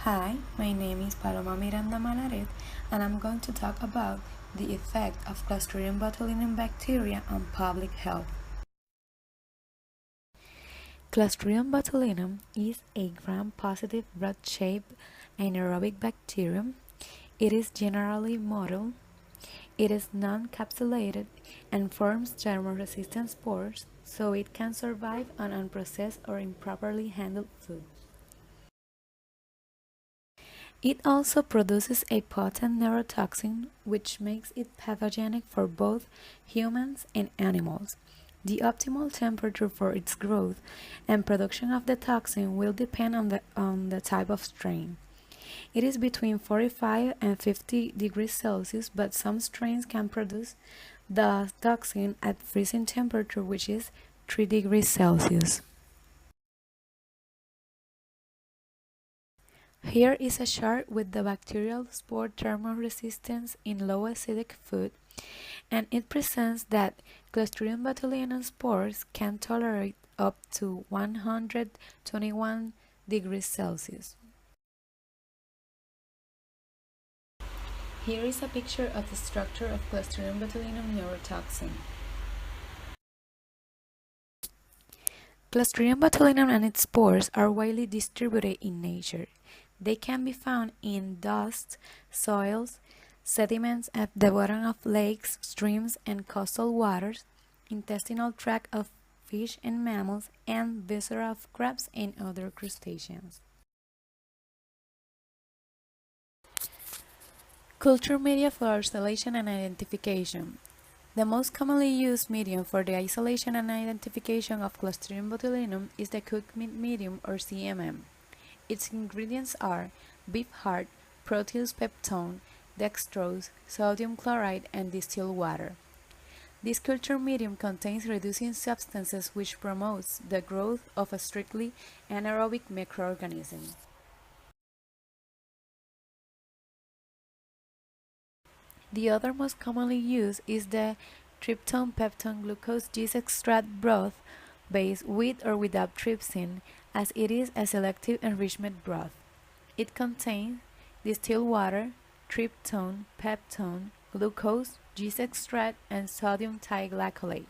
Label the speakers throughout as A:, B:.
A: Hi, my name is Paloma Miranda Malaret, and I'm going to talk about the effect of Clostridium botulinum bacteria on public health. Clostridium botulinum is a gram-positive rod-shaped anaerobic bacterium. It is generally motile. It is non-capsulated and forms thermoresistant spores, so it can survive on unprocessed or improperly handled food. It also produces a potent neurotoxin, which makes it pathogenic for both humans and animals. The optimal temperature for its growth and production of the toxin will depend on the type of strain. It is between 45 and 50 degrees Celsius, but some strains can produce the toxin at freezing temperature, which is 3 degrees Celsius. Here is a chart with the bacterial spore thermoresistance in low acidic food, and it presents that Clostridium botulinum spores can tolerate up to 121 degrees Celsius. Here is a picture of the structure of Clostridium botulinum neurotoxin. Clostridium botulinum and its spores are widely distributed in nature. They can be found in dust, soils, sediments at the bottom of lakes, streams, and coastal waters, intestinal tract of fish and mammals, and viscera of crabs and other crustaceans. Culture media for isolation and identification. The most commonly used medium for the isolation and identification of Clostridium botulinum is the cooked meat medium or CMM. Its ingredients are beef heart, proteus peptone, dextrose, sodium chloride, and distilled water. This culture medium contains reducing substances which promotes the growth of a strictly anaerobic microorganism. The other most commonly used is the tryptone peptone glucose yeast extract broth based with or without trypsin, as it is a selective enrichment broth. It contains distilled water, tryptone, peptone, glucose, yeast extract, and sodium thioglycolate.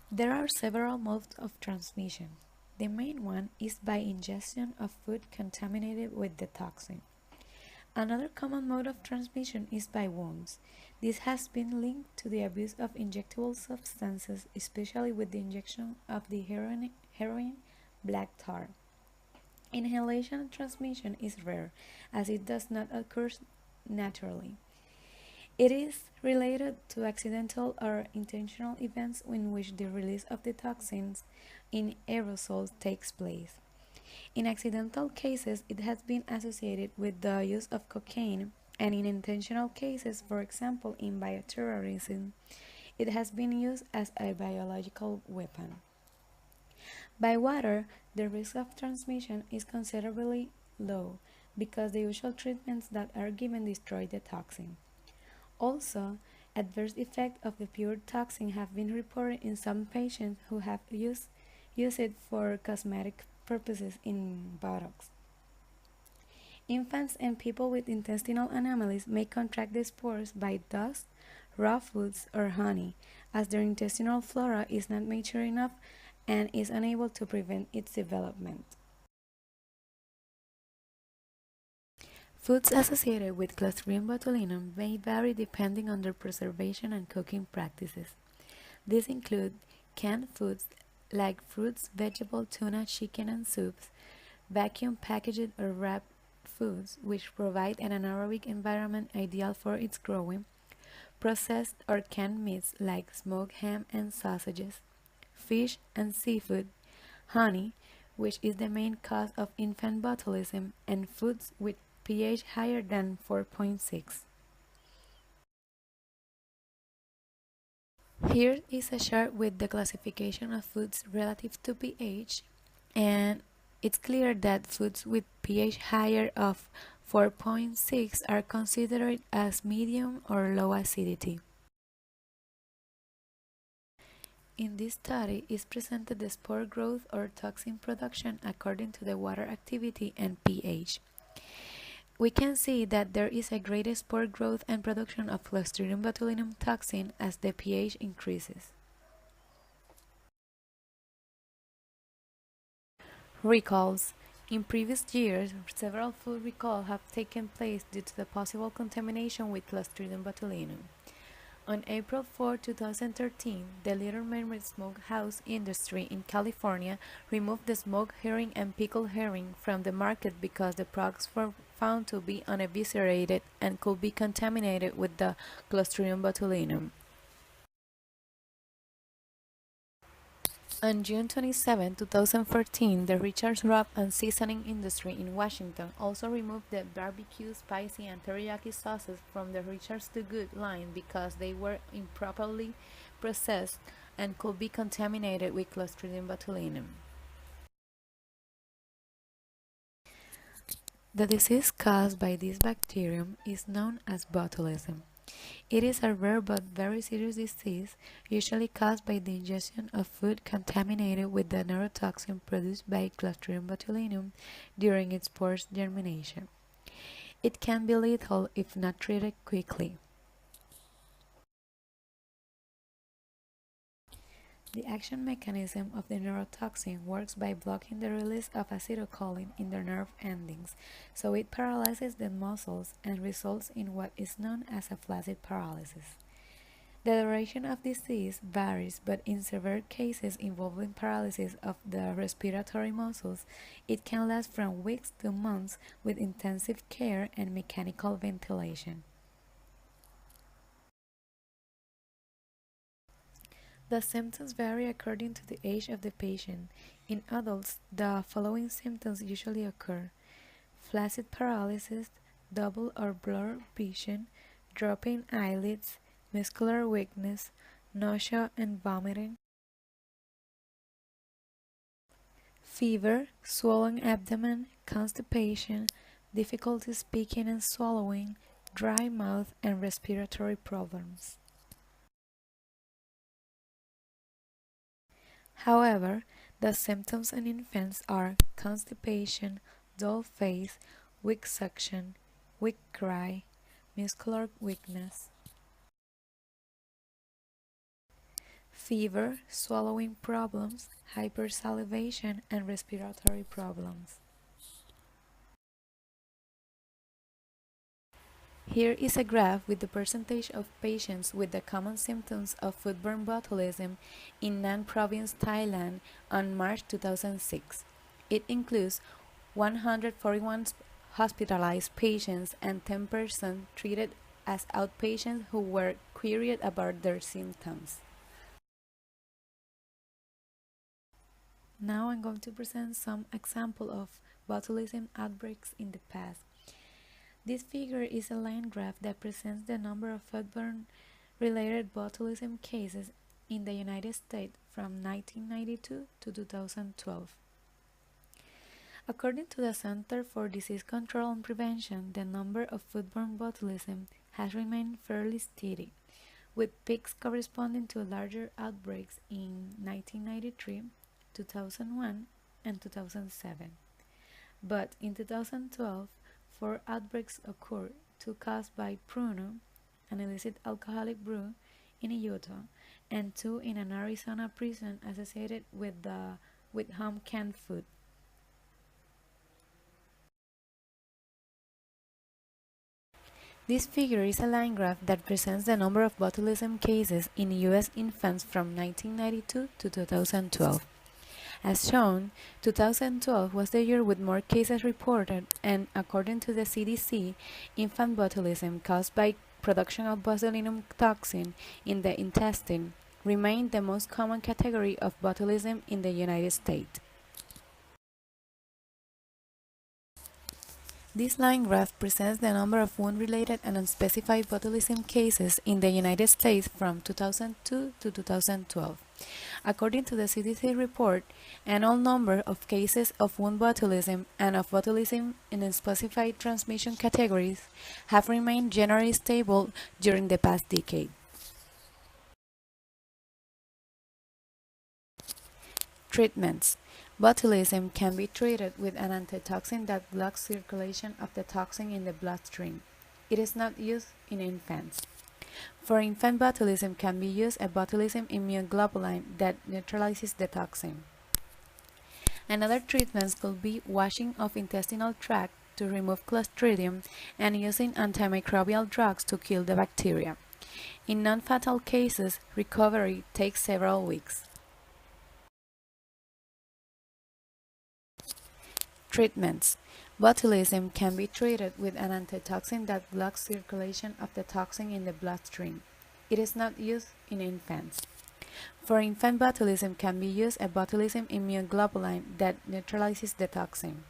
A: There are several modes of transmission. The main one is by ingestion of food contaminated with the toxin. Another common mode of transmission is by wounds. This has been linked to the abuse of injectable substances, especially with the injection of the heroin black tar. Inhalation transmission is rare, as it does not occur naturally. It is related to accidental or intentional events in which the release of the toxins in aerosols takes place. In accidental cases, it has been associated with the use of cocaine, and in intentional cases, for example in bioterrorism, it has been used as a biological weapon. By water, the risk of transmission is considerably low because the usual treatments that are given destroy the toxin. Also, adverse effects of the pure toxin have been reported in some patients who have used it for cosmetic purposes in buttocks. Infants and people with intestinal anomalies may contract the spores by dust, raw foods, or honey, as their intestinal flora is not mature enough and is unable to prevent its development. Foods associated with Clostridium botulinum may vary depending on their preservation and cooking practices. These include canned foods like fruits, vegetables, tuna, chicken, and soups, vacuum packaged or wrapped foods which provide an anaerobic environment ideal for its growing, processed or canned meats like smoked ham and sausages, fish and seafood, honey, which is the main cause of infant botulism, and foods with pH higher than 4.6. Here is a chart with the classification of foods relative to pH, and it's clear that foods with pH higher of 4.6 are considered as medium or low acidity. In this study is presented the spore growth or toxin production according to the water activity and pH. We can see that there is a greater spore growth and production of Clostridium botulinum toxin as the pH increases. Recalls. In previous years, several food recalls have taken place due to the possible contamination with Clostridium botulinum. On April 4, 2013, the Little Mermaid Smokehouse industry in California removed the smoked herring and pickled herring from the market because the products were found to be uneviscerated and could be contaminated with the Clostridium botulinum. On June 27, 2014, the Richards Rub and Seasoning industry in Washington also removed the barbecue, spicy, and teriyaki sauces from the Richards To Good line because they were improperly processed and could be contaminated with Clostridium botulinum. The disease caused by this bacterium is known as botulism. It is a rare but very serious disease, usually caused by the ingestion of food contaminated with the neurotoxin produced by Clostridium botulinum during its spores germination. It can be lethal if not treated quickly. The action mechanism of the neurotoxin works by blocking the release of acetylcholine in the nerve endings, so it paralyzes the muscles and results in what is known as a flaccid paralysis. The duration of disease varies, but in severe cases involving paralysis of the respiratory muscles, it can last from weeks to months with intensive care and mechanical ventilation. The symptoms vary according to the age of the patient. In adults, the following symptoms usually occur: flaccid paralysis, double or blurred vision, dropping eyelids, muscular weakness, nausea and vomiting, fever, swollen abdomen, constipation, difficulty speaking and swallowing, dry mouth, and respiratory problems. However, the symptoms in infants are constipation, dull face, weak suction, weak cry, muscular weakness, fever, swallowing problems, hypersalivation, and respiratory problems. Here is a graph with the percentage of patients with the common symptoms of foodborne botulism in Nan Province, Thailand on March 2006. It includes 141 hospitalized patients and 10 persons treated as outpatients who were queried about their symptoms. Now I'm going to present some example of botulism outbreaks in the past. This figure is a line graph that presents the number of foodborne-related botulism cases in the United States from 1992 to 2012. According to the Center for Disease Control and Prevention, the number of foodborne botulism has remained fairly steady, with peaks corresponding to larger outbreaks in 1993, 2001, and 2007. But in 2012, 4 outbreaks occurred, 2 caused by Pruno, an illicit alcoholic brew in Utah, and 2 in an Arizona prison associated with home canned food. This figure is a line graph that presents the number of botulism cases in U.S. infants from 1992 to 2012. As shown, 2012 was the year with more cases reported, and according to the CDC, infant botulism caused by production of botulinum toxin in the intestine remained the most common category of botulism in the United States. This line graph presents the number of wound-related and unspecified botulism cases in the United States from 2002 to 2012. According to the CDC report, annual number of cases of wound botulism and of botulism in unspecified transmission categories have remained generally stable during the past decade. Treatments. Botulism can be treated with an antitoxin that blocks circulation of the toxin in the bloodstream. It is not used in infants. For infant botulism can be used a botulism immunoglobulin that neutralizes the toxin. Another treatments could be washing of intestinal tract to remove Clostridium and using antimicrobial drugs to kill the bacteria. In non-fatal cases, recovery takes several weeks. Treatments. Botulism can be treated with an antitoxin that blocks circulation of the toxin in the bloodstream. It is not used in infants. For infant botulism can be used a botulism immunoglobulin that neutralizes the toxin.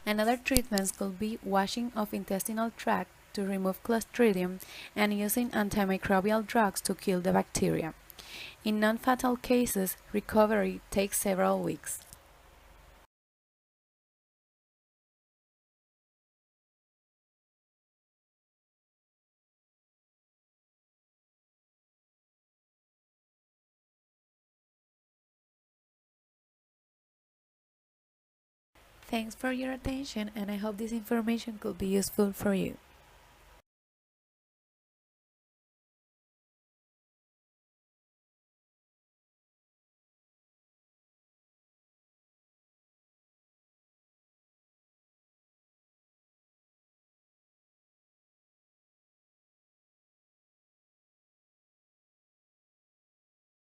A: Another treatments could be washing of intestinal tract to remove Clostridium and using antimicrobial drugs to kill the bacteria. In non-fatal cases, recovery takes several weeks. Thanks for your attention, and I hope this information could be useful for you.